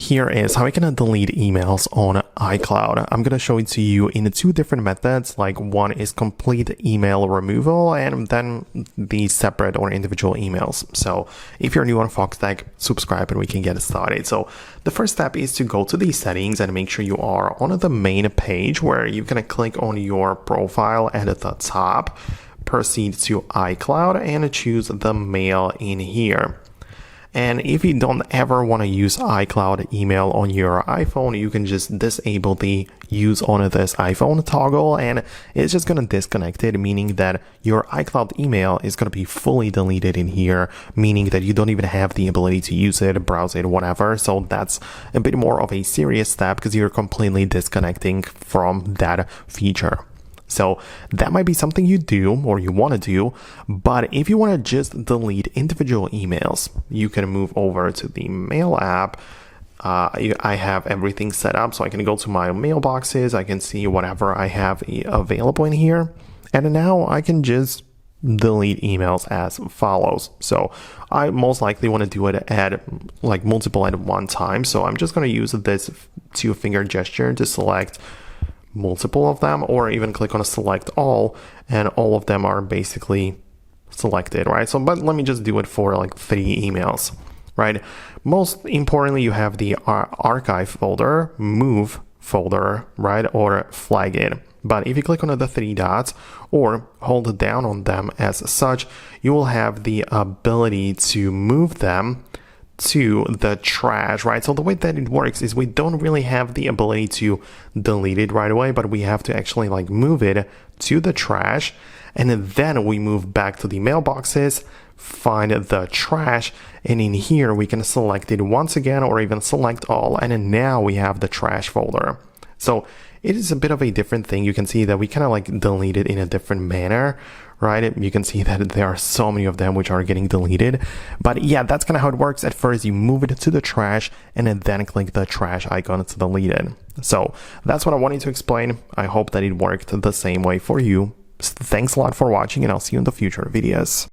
here is how I can delete emails on iCloud. I'm going to show it to you in two different methods. Like one is complete email removal and then the separate or individual emails. So if you're new on Foxtecc, subscribe and we can get started. So the first step is to go to the settings and make sure you are on the main page where you're going to click on your profile at the top, proceed to iCloud and choose the mail in here. And if you don't ever want to use iCloud email on your iPhone, you can just disable the use on this iPhone toggle and it's just going to disconnect it, meaning that your iCloud email is going to be fully deleted in here, meaning that you don't even have the ability to use it, browse it, whatever. So that's a bit more of a serious step because you're completely disconnecting from that feature. So that might be something you do or you want to do, but if you want to just delete individual emails, you can move over to the Mail app. I have everything set up, so I can go to my mailboxes, I can see whatever I have available in here, and now I can just delete emails as follows. So I most likely want to do it at like multiple at one time, so I'm just going to use this two-finger gesture to select multiple of them, or even click on a select all and all of them are basically selected, right? So but let me just do it for like 3 emails, right? Most importantly, you have the archive folder, move folder, right, or flag it. But if you click on the 3 dots or hold down on them as such, you will have the ability to move them to the trash, right? So the way that it works is we don't really have the ability to delete it right away, but we have to actually like move it to the trash, and then we move back to the mailboxes, find the trash, and in here we can select it once again or even select all, and now we have the trash folder. So it is a bit of a different thing. You can see that we kind of like delete it in a different manner, right? You can see that there are so many of them which are getting deleted. But yeah, that's kind of how it works. At first, you move it to the trash and then click the trash icon to delete it. So that's what I wanted to explain. I hope that it worked the same way for you. Thanks a lot for watching and I'll see you in the future videos.